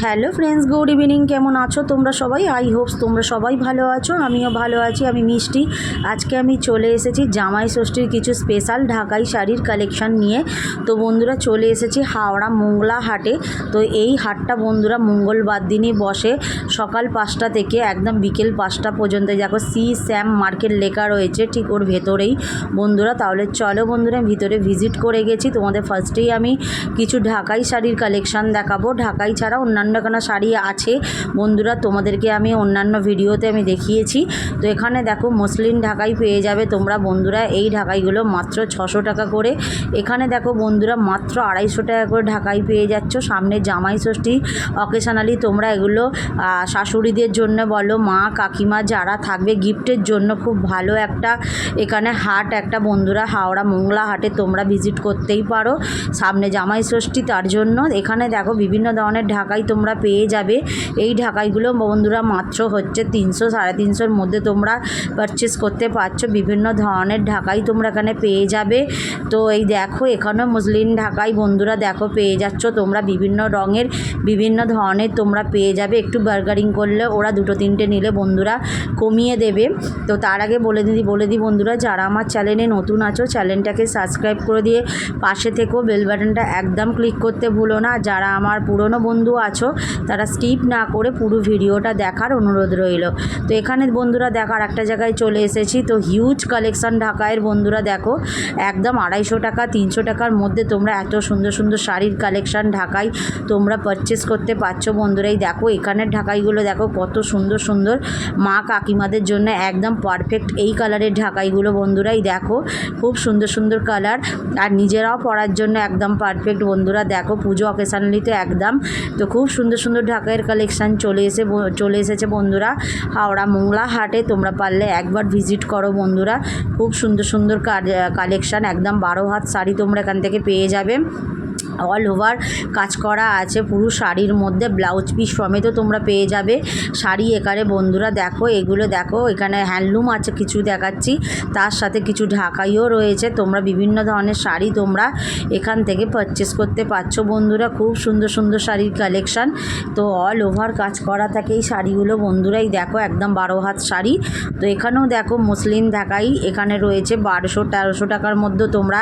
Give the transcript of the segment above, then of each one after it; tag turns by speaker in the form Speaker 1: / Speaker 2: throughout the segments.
Speaker 1: Hello friends, good evening. কেমন আছো তোমরা সবাই? আই হোপস তোমরা সবাই ভালো আছো, আমিও ভালো আছি। আমি মিষ্টি। আজকে আমি চলে এসেছি জামাই ষষ্ঠীর কিছু স্পেশাল ঢাকাই শাড়ির কালেকশান নিয়ে। তো বন্ধুরা চলে এসেছি হাওড়া মোংলা হাটে। তো এই হাটটা বন্ধুরা মঙ্গলবার দিনই বসে, সকাল 5টা থেকে একদম বিকেল 5টা পর্যন্ত। দেখো সি স্যাম মার্কেট লেখা রয়েছে ঠিক ওর ভেতরেই বন্ধুরা। তাহলে চলো বন্ধুরা, ভিতরে ভিজিট করে গেছি। তোমাদের ফার্স্টেই আমি কিছু ঢাকাই শাড়ির কালেকশান দেখাবো। ঢাকাই ছাড়া অন্যান্য কোনো শাড়ি আছে বন্ধুরা, তোমাদেরকে আমি অন্যান্য ভিডিওতে আমি দেখিয়েছি। তো এখানে দেখো মসলিন ঢাকাই পেয়ে যাবে তোমরা বন্ধুরা। এই ঢাকাইগুলো মাত্র 600 টাকা করে। এখানে দেখো বন্ধুরা মাত্র 250 টাকা করে ঢাকাই পেয়ে যাচ্ছ। সামনে জামাই ষষ্ঠী অকেশনালি তোমরা এগুলো শাশুড়িদের জন্য বলো, মা কাকিমা যারা থাকবে গিফটের জন্য খুব ভালো একটা এখানে হাট একটা বন্ধুরা। হাওড়া মোংলা হাটে তোমরা ভিজিট করতেই পারো, সামনে জামাই ষষ্ঠী তার জন্য। এখানে দেখো বিভিন্ন ধরনের ঢাকাই তোমরা পেয়ে যাবে। এই ঢাকাইগুলো বন্ধুরা মাত্র হচ্ছে 300 350-র মধ্যে তোমরা পারচেস করতে পারছো। বিভিন্ন ধরনের ঢাকাই তোমরা এখানে পেয়ে যাবে। তো এই দেখো এখানেও মুসলিম ঢাকাই বন্ধুরা দেখো পেয়ে যাচ্ছ তোমরা, বিভিন্ন রঙের বিভিন্ন ধরনের তোমরা পেয়ে যাবে। একটু বার্গারিং করলে ওরা 2-3টে নিলে বন্ধুরা কমিয়ে দেবে। তো তার আগে বলে দিই বন্ধুরা, যারা আমার চ্যানেলে নতুন আছো চ্যানেলটাকে সাবস্ক্রাইব করে দিয়ে পাশে থেকেও বেল বাটনটা একদম ক্লিক করতে ভুলো না। যারা আমার পুরনো বন্ধু আছো তারা স্কিপ না করে পুরো ভিডিওটা দেখার অনুরোধ রইল। তো এখানে বন্ধুরা দেখার একটা জায়গায় চলে এসেছি। তো হিউজ কালেকশান ঢাকাইয়ের বন্ধুরা দেখো, একদম 250 টাকা 300 টাকার মধ্যে তোমরা এত সুন্দর সুন্দর শাড়ির কালেকশান ঢাকাই তোমরা পারচেস করতে পারছো বন্ধুরাই। দেখো এখানের ঢাকাইগুলো দেখো কত সুন্দর সুন্দর, মা কাকিমাদের জন্য একদম পারফেক্ট এই কালারের ঢাকাইগুলো বন্ধুরাই। দেখো খুব সুন্দর সুন্দর কালার, আর নিজেরাও পরার জন্য একদম পারফেক্ট বন্ধুরা। দেখো পুজো অকেশনালি তো একদম। তো খুব সুন্দর সুন্দর ঢাকাইয়ের কালেকশান চলে এসেছে বন্ধুরা হাওড়া মোংলা হাটে। তোমরা পারলে একবার ভিজিট করো বন্ধুরা। খুব সুন্দর সুন্দর কালেকশান, একদম 12 হাত শাড়ি তোমরা এখান থেকে পেয়ে যাবে। অল ওভার কাজ করা আছে পুরো শাড়ির মধ্যে, ব্লাউজ পিস সমেতও তোমরা পেয়ে যাবে শাড়ি এখানে বন্ধুরা। দেখো এগুলো দেখো, এখানে হ্যান্ডলুম আছে কিছু দেখাচ্ছি, তার সাথে কিছু ঢাকাইও রয়েছে। তোমরা বিভিন্ন ধরনের শাড়ি তোমরা এখান থেকে পারচেস করতে পারছো বন্ধুরা। খুব সুন্দর সুন্দর শাড়ির কালেকশান, তো অল ওভার কাজ করা থাকে এই শাড়িগুলো বন্ধুরাই। দেখো একদম 12 হাত শাড়ি। তো এখানেও দেখো মুসলিম ঢাকাই এখানে রয়েছে 1200-1300 টাকার মধ্যে। তোমরা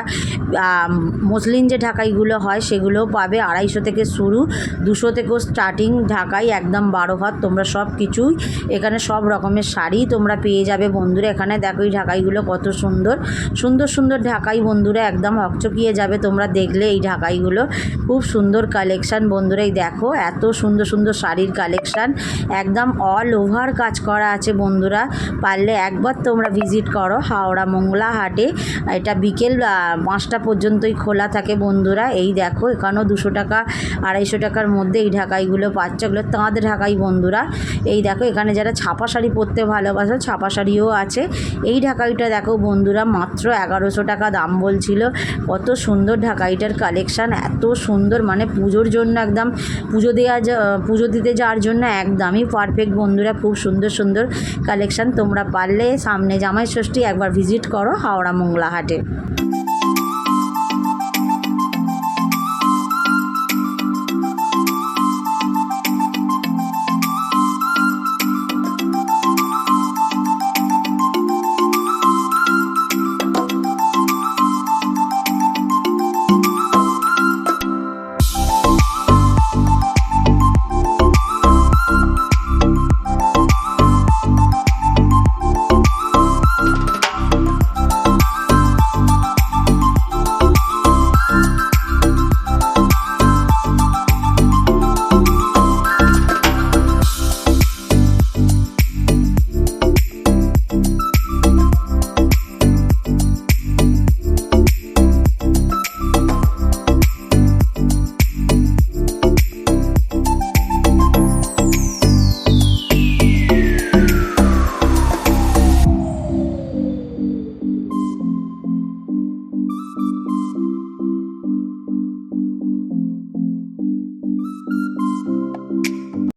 Speaker 1: মুসলিম যে ঢাকাইগুলো হয় সেগুলোও পাবে 250 থেকে শুরু, 200 থেকেও স্টার্টিং ঢাকাই একদম 12 হাত। তোমরা সব কিছুই এখানে সব রকমের শাড়ি তোমরা পেয়ে যাবে বন্ধুরা। এখানে দেখো এই ঢাকাইগুলো কত সুন্দর সুন্দর সুন্দর ঢাকাই বন্ধুরা, একদম হকচকিয়ে যাবে তোমরা দেখলে এই ঢাকাইগুলো। খুব সুন্দর কালেকশান বন্ধুরা। এই দেখো এত সুন্দর সুন্দর শাড়ির কালেকশান, একদম অল ওভার কাজ করা আছে বন্ধুরা। পারলে একবার তোমরা ভিজিট করো হাওড়া মোংলা হাটে। এটা বিকেল 5টা পর্যন্তই খোলা থাকে বন্ধুরা। এই দেখো এখানেও 200 টাকা 250 টাকার মধ্যে এই ঢাকাইগুলো পাচ্ছে। এগুলো তাঁত ঢাকাই বন্ধুরা। এই দেখো এখানে যারা ছাপা শাড়ি পরতে ভালোবাসো ছাপা শাড়িও আছে। এই ঢাকাইটা দেখো বন্ধুরা মাত্র 1100 টাকা দাম বলছিল। কত সুন্দর ঢাকাইটার কালেকশান, এত সুন্দর, মানে পুজোর জন্য একদম পুজো দিতে যাওয়ার জন্য একদমই পারফেক্ট বন্ধুরা। খুব সুন্দর সুন্দর কালেকশান তোমরা পারলে সামনে জামাই ষষ্ঠী একবার ভিজিট করো হাওড়া মোংলা হাটে।